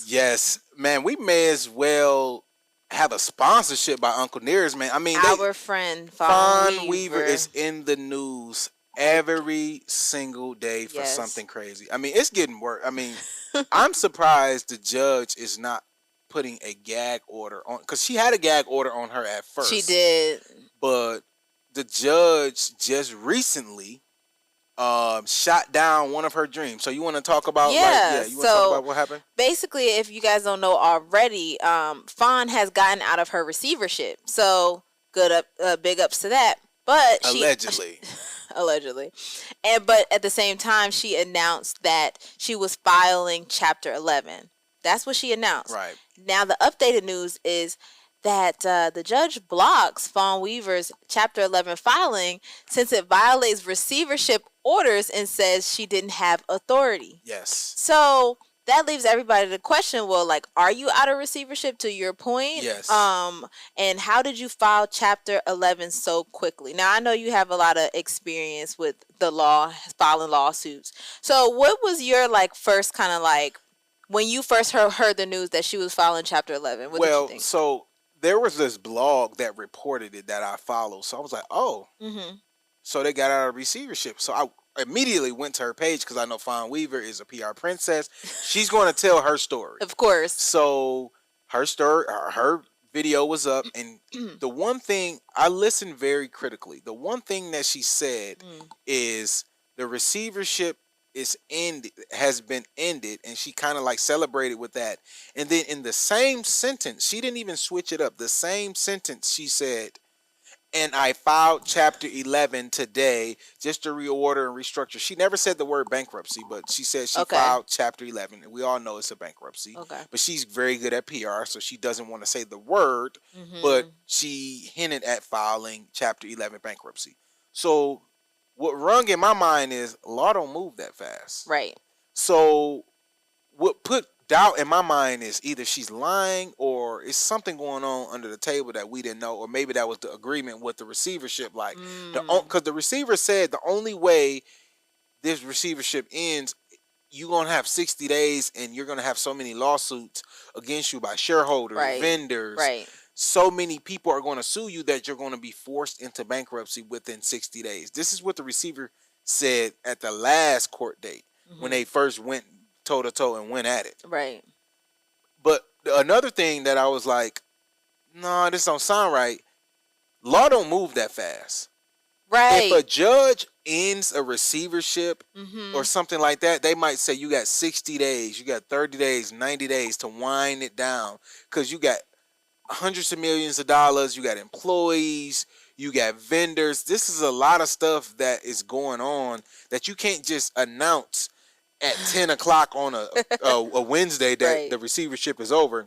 Yes, man. We may as well have a sponsorship by Uncle Nearest, man. I mean, Our friend Fawn Fawn Weaver Weaver. is in the news Like, every single day for yes. something crazy. I mean, it's getting worse. I mean, I'm surprised the judge is not putting a gag order on, because she had a gag order on her at She first, did. but the judge just recently shot down one of her dreams. So you want to talk about Yeah. you want to talk So about what happened? basically, if you guys don't know already, Fawn has gotten out of her receivership. So big ups to that. But Allegedly. allegedly, but at the same time, she announced that she was filing Chapter 11. That's what she announced. Right. Now the updated news is that the judge blocks Fawn Weaver's Chapter 11 filing since it violates receivership orders and says she didn't have authority. Yes. So that leaves everybody to question, well, like, are you out of receivership, to your point? Yes. And how did you file Chapter 11 so quickly? Now, I know you have a lot of experience with the law, filing lawsuits. So what was your, like, first kind of, like, when you first heard the news that she was filing Chapter 11? What did you think? So there was this blog that reported it that I followed. So I was like, oh. Mm-hmm. So they got out of receivership. So I immediately went to her page because I know Fawn Weaver is a PR princess. She's going to tell her story. Of course. So her story, her video was up, and the one thing, I listened very critically. The one thing that she said is the receivership has been ended, and she kind of like celebrated with that. And then in the same sentence, she didn't even switch it up. The same sentence, she said, and I filed Chapter 11 today just to reorder and restructure. She never said the word bankruptcy, but she said she filed Chapter 11. And we all know it's a bankruptcy. Okay. But she's very good at PR, so she doesn't want to say the word, but she hinted at filing Chapter 11 bankruptcy. So what rung in my mind is law don't move that fast. Right. So what put doubt in my mind is either she's lying or it's something going on under the table that we didn't know, or maybe that was the agreement with the receivership. Like, because the receiver said the only way this receivership ends, you're going to have 60 days and you're going to have so many lawsuits against you by shareholders, vendors. Right. So many people are going to sue you that you're going to be forced into bankruptcy within 60 days. This is what the receiver said at the last court date when they first went toe to toe and went at it. Right. But another thing that I was like, no, this don't sound right. Law don't move that fast. Right. If a judge ends a receivership or something like that, they might say you got 60 days, you got 30 days, 90 days to wind it down, because you got hundreds of millions of dollars, you got employees, you got vendors. This is a lot of stuff that is going on that you can't just announce at 10 o'clock on a Wednesday that the receivership is over,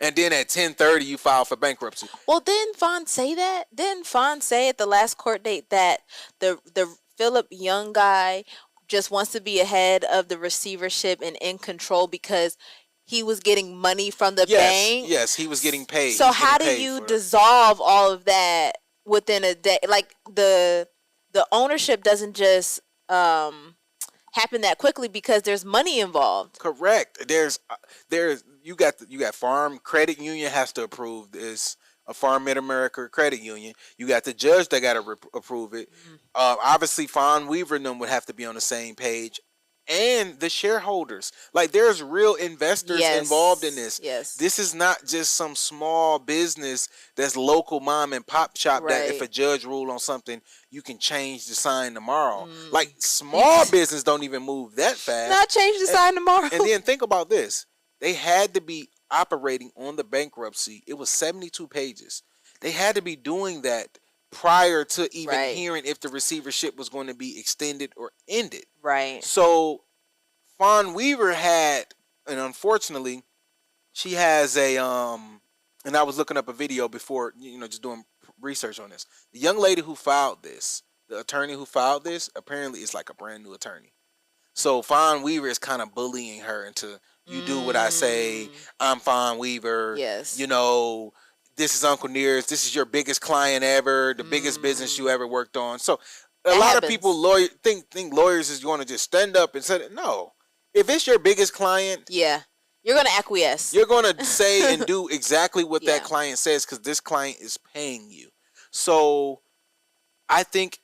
and then at 10:30 you file for bankruptcy. Well, didn't Fawn say that? Didn't Fawn say at the last court date that the Philip Young guy just wants to be ahead of the receivership and in control because he was getting money from the bank? Yes, he was getting paid. So how do you dissolve all of that within a day? Like, the ownership doesn't just happen that quickly because there's money involved. Correct. There's you got Farm Credit Union has to approve this. A Farm Mid-America Credit Union. You got the judge that got to approve it. Obviously, Fawn Weaver and them would have to be on the same page, and the shareholders. Like, there's real investors involved in this. Yes. This is not just some small business that's local mom and pop shop that if a judge rule on something, you can change the sign tomorrow. Like, small business don't even move that fast. Not change the sign tomorrow. And then think about this. They had to be operating on the bankruptcy. It was 72 pages. They had to be doing that prior to even hearing if the receivership was going to be extended or ended. Right. So Fawn Weaver had, and unfortunately, she has a and I was looking up a video before, just doing research on this. The young lady who filed this, the attorney who filed this, apparently is like a brand new attorney. So Fawn Weaver is kind of bullying her into, you do what I say, I'm Fawn Weaver. Yes. This is Uncle Nearest. This is your biggest client ever, the biggest business you ever worked on. So a lot of people think lawyers is going to just stand up and say, no. If it's your biggest client, You're going to acquiesce. You're going to say and do exactly what that Yeah. client says because this client is paying you. So I think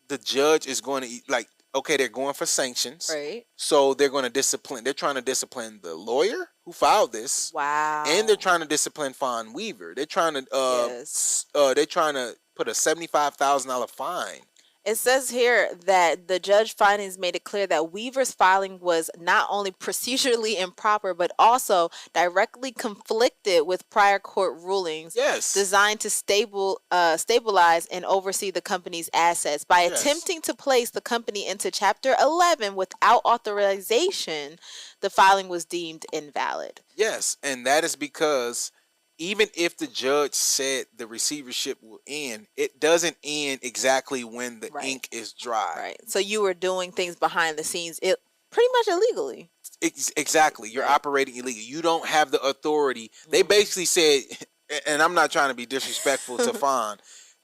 the judge is going to, like, okay, they're going for sanctions. Right. So they're going to discipline. They're trying to discipline the lawyer who filed this. Wow. And they're trying to discipline Fawn Weaver. They're trying to Yes. they're trying to put a $75,000 fine. It says here that the judge findings made it clear that Weaver's filing was not only procedurally improper, but also directly conflicted with prior court rulings Yes. designed to stabilize and oversee the company's assets. By Yes. attempting to place the company into Chapter 11 without authorization, the filing was deemed invalid. Yes, and that is because even if the judge said the receivership will end, it doesn't end exactly when the Right. ink is dry. Right. So you were doing things behind the scenes, it pretty much illegally. Exactly. You're Right. operating illegally. You don't have the authority. They basically said, and I'm not trying to be disrespectful to Fawn,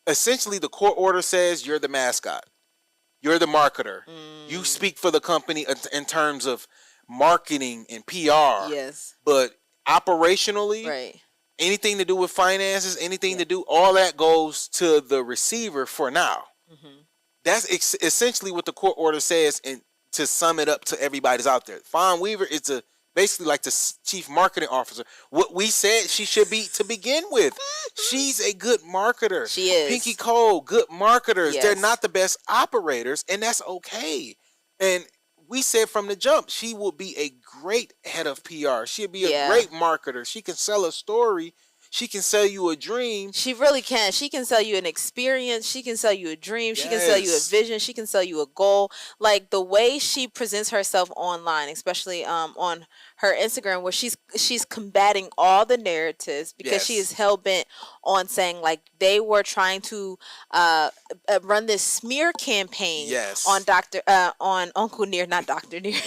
essentially the court order says you're the mascot. You're the marketer. You speak for the company in terms of marketing and PR. Yes. But operationally, Right. anything to do with finances, anything to do, all that goes to the receiver for now. That's essentially what the court order says, and to sum it up to everybody's out there. Fawn Weaver is basically like the chief marketing officer. What we said she should be to begin with. She's a good marketer. She is. Pinky Cole, good marketers. Yes. They're not the best operators, and that's okay. And we said from the jump, she will be a great head of PR. She'll be a great marketer. She can sell a story. She can sell you a dream. She really can. She can sell you an experience. She can sell you a dream. She can sell you a Yes. vision. She can sell you a goal. Like the way she presents herself online, especially on her Instagram, where she's combating all the narratives because she Yes. is hell bent on saying like they were trying to run this smear campaign Yes. on on Uncle Near, not Dr. Near,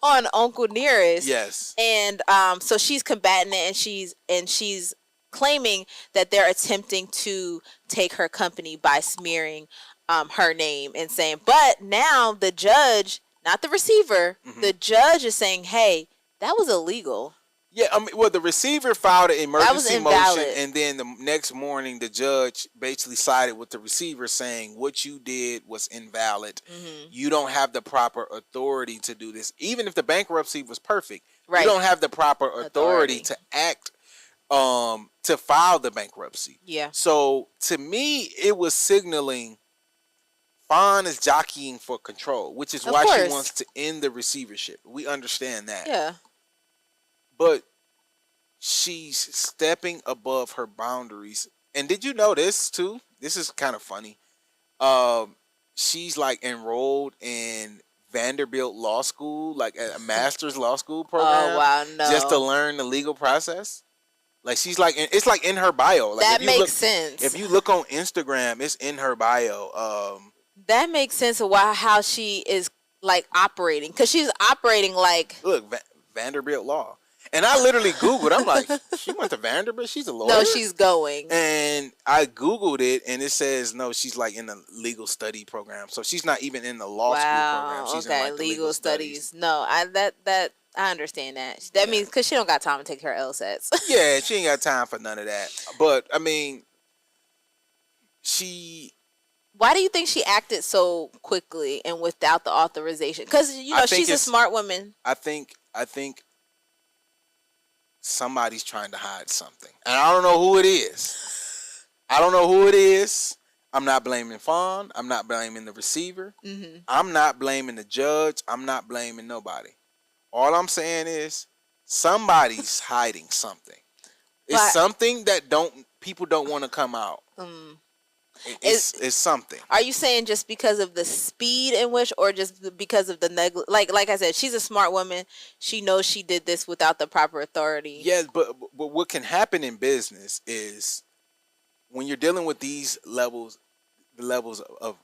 on Uncle Nearest. Yes. And so she's combating it, and she's claiming that they're attempting to take her company by smearing her name and saying, but now the judge, not the receiver, the judge is saying, hey, that was illegal. Yeah, I mean, well, the receiver filed an emergency motion, invalid. and then the next morning, the judge basically sided with the receiver, saying what you did was invalid. You don't have the proper authority to do this. Even if the bankruptcy was perfect, Right. you don't have the proper authority to act, to file the bankruptcy. Yeah. So to me, it was signaling Fawn is jockeying for control, which is Of why course. she wants to end the receivership. We understand that. Yeah. But she's stepping above her boundaries. And did you know this too? This is kind of funny. She's like enrolled in Vanderbilt Law School, like a master's law school program. Oh, wow, no. Just to learn the legal process. Like she's like, it's like in her bio. Like That if you makes look, sense. If you look on Instagram, it's in her bio. That makes sense of how she is like operating, because she's operating like Look, Vanderbilt Law. And I literally Googled, I'm like, she went to Vanderbilt? She's a lawyer? no, she's going. And I Googled it, and it says, no, she's like in the legal study program. So she's not even in the law school program. She's in like the legal studies. No, I understand that. That means because she don't got time to take her LSATs. Yeah, she ain't got time for none of that. But, I mean, Why do you think she acted so quickly and without the authorization? Because, she's a smart woman. I think somebody's trying to hide something. And I don't know who it is. I'm not blaming Fawn. I'm not blaming the receiver. I'm not blaming the judge. I'm not blaming nobody. All I'm saying is somebody's hiding something. It's something that people don't want to come out. It's something. Are you saying just because of the speed in which, or just because of the like I said, she's a smart woman. She knows she did this without the proper authority. Yeah, but what can happen in business is when you're dealing with these levels, the levels of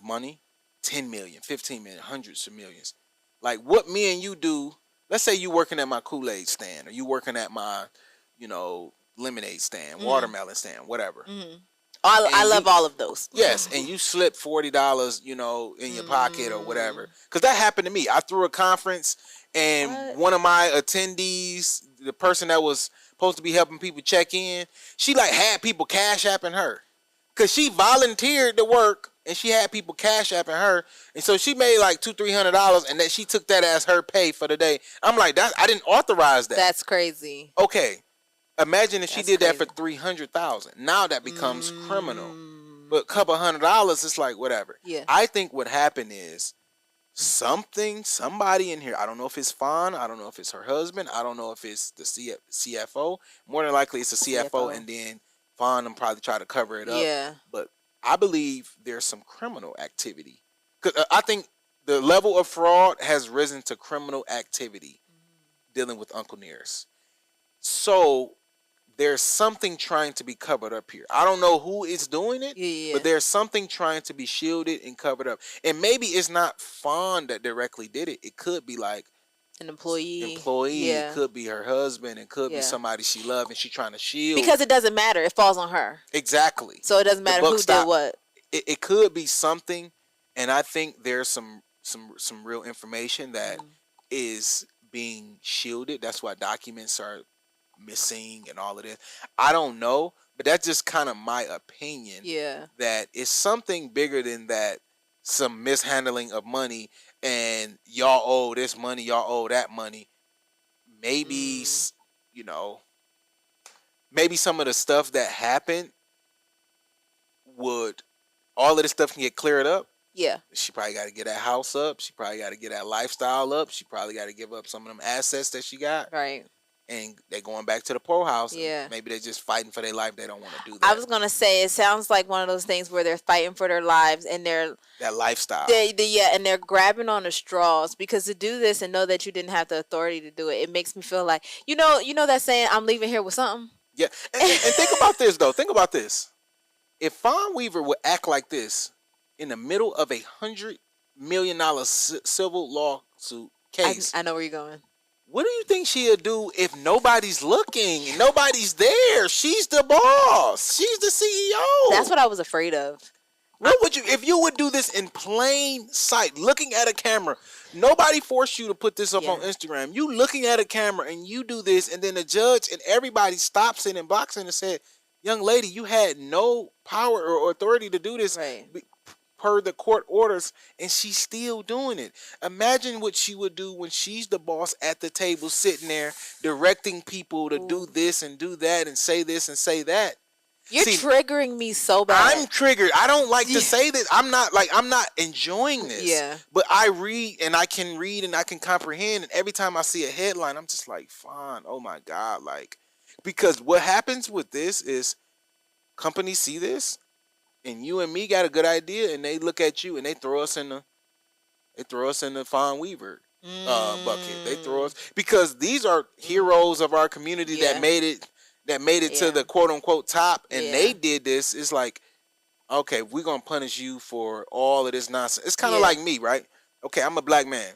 money, 10 million, 15 million, hundreds of millions. Like what me and you do, let's say you working at my Kool-Aid stand, or you working at my, lemonade stand, watermelon stand, whatever. I love all of those. Yes, and you slip $40, in your pocket or whatever. Because that happened to me. I threw a conference, And What? one of my attendees, the person that was supposed to be helping people check in, she like had people cash apping her. Cause she volunteered to work and she had people cash apping her. And so she made like $200-300 and that she took that as her pay for the day. I'm like, that I didn't authorize that. That's crazy. Okay. Imagine if she That's did that crazy. for $300,000. Now that becomes criminal. But a couple $100, it's like whatever. Yeah. I think what happened is somebody in here. I don't know if it's Fawn. I don't know if it's her husband. I don't know if it's the CFO. More than likely, it's a CFO, and then Fawn and probably try to cover it up. Yeah. But I believe there's some criminal activity. Cause I think the level of fraud has risen to criminal activity dealing with Uncle Nearest. So there's something trying to be covered up here. I don't know who is doing it, but there's something trying to be shielded and covered up. And maybe it's not Fawn that directly did it. It could be like an employee. Yeah. It could be her husband. It could be somebody she loved and she's trying to shield. Because it doesn't matter. It falls on her. Exactly. So it doesn't matter who did what. It could be something, and I think there's some real information that is being shielded. That's why documents are missing and all of this. I don't know, but that's just kind of my opinion. Yeah. That it's something bigger than that. Some mishandling of money, and y'all owe this money, y'all owe that money. Maybe maybe some of the stuff that happened would. All of this stuff can get cleared up. Yeah. She probably got to get that house up. She probably got to get that lifestyle up. She probably got to give up some of them assets that she got. Right. And they're going back to the poorhouse. Yeah. Maybe they're just fighting for their life. They don't want to do that. I was going to say, it sounds like one of those things where they're fighting for their lives and they're... That lifestyle. And they're grabbing on the straws, because to do this and know that you didn't have the authority to do it, it makes me feel like, you know that saying, I'm leaving here with something? Yeah. And think about this, though. Think about this. If Fawn Weaver would act like this in the middle of $100 million civil lawsuit case, I know where you're going. What do you think she'll do if nobody's looking and nobody's there? She's the boss. She's the CEO. That's what I was afraid of. What would you, if you would do this in plain sight, looking at a camera? Nobody forced you to put this up on Instagram. You looking at a camera and you do this, and then the judge and everybody stops it and blocks it and said, young lady, you had no power or authority to do this per the court orders, and she's still doing it. Imagine what she would do when she's the boss at the table, sitting there directing people to do this and do that and say this and say that. You're triggering me so bad. I'm triggered. I don't like to say this. I'm not enjoying this. Yeah. But I read and I can comprehend, and every time I see a headline, I'm just like, fine, oh my God, like. Because what happens with this is companies see this, and you and me got a good idea, and they look at you and they throw us in the Fawn Weaver bucket. They throw us, because these are heroes of our community that made it to the quote unquote top, and they did this. It's like, okay, we're gonna punish you for all of this nonsense. It's kind of like me, right? Okay, I'm a black man.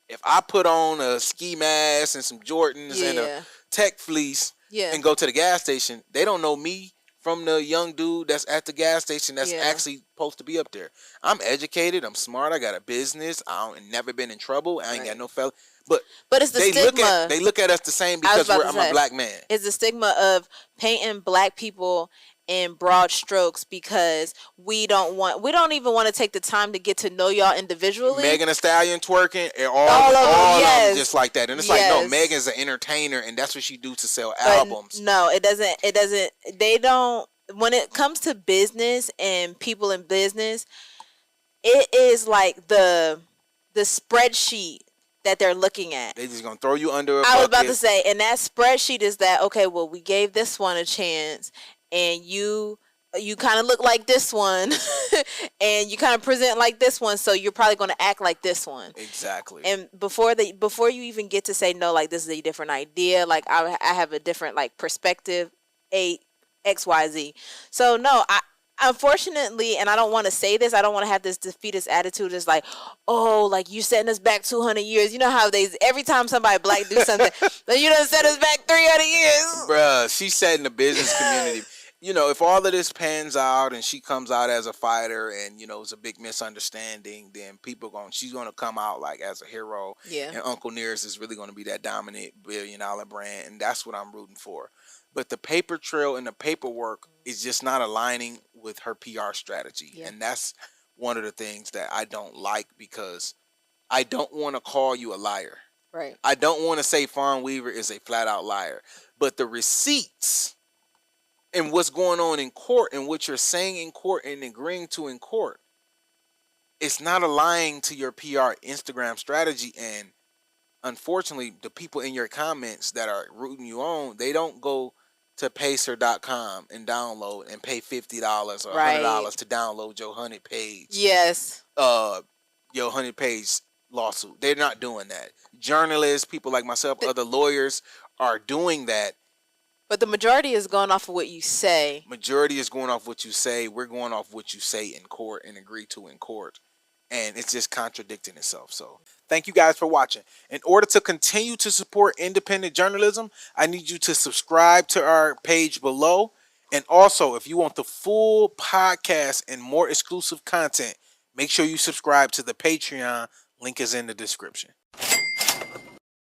If I put on a ski mask and some Jordans and a tech fleece and go to the gas station, they don't know me from the young dude that's at the gas station that's actually supposed to be up there. I'm educated. I'm smart. I got a business. I've never been in trouble. I ain't got no felony. But it's the stigma. They look at us the same because I'm a black man. It's the stigma of painting black people in broad strokes, because we don't even want to take the time to get to know y'all individually. Megan Thee Stallion twerking and all of them just like that. And it's like, no, Megan's an entertainer, and that's what she do to sell albums. No, it doesn't. They don't. When it comes to business and people in business, it is like the spreadsheet that they're looking at. They just gonna throw you under a bucket. I was about to say, and that spreadsheet is that, okay, well, we gave this one a chance, and you kind of look like this one, and you kind of present like this one, so you're probably going to act like this one. Exactly. And before you even get to say, no, like, this is a different idea, like, I have a different, like, perspective, XYZ. So, no, unfortunately, and I don't want to say this, I don't want to have this defeatist attitude. It's like, oh, like, you setting us back 200 years. You know how every time somebody black do something, then you done set us back 300 years. Bruh, she said in the business community. if all of this pans out and she comes out as a fighter and it's a big misunderstanding, then she's gonna come out like as a hero, Yeah. and Uncle Nearest is really gonna be that dominant $1 billion brand, and that's what I'm rooting for. But the paper trail and the paperwork is just not aligning with her PR strategy, Yeah. and that's one of the things that I don't like, because I don't want to call you a liar. Right. I don't want to say Fawn Weaver is a flat out liar, but the receipts and what's going on in court and what you're saying in court and agreeing to in court, it's not aligning to your PR Instagram strategy. And unfortunately, the people in your comments that are rooting you on, they don't go to pacer.com and download and pay $50 or $100 to download your 100-page Yes. your 100-page lawsuit. They're not doing that. Journalists, people like myself, other lawyers are doing that. But the majority is going off of what you say. Majority is going off what you say. We're going off what you say in court and agree to in court. And it's just contradicting itself. So thank you guys for watching. In order to continue to support independent journalism, I need you to subscribe to our page below. And also, if you want the full podcast and more exclusive content, make sure you subscribe to the Patreon. Link is in the description.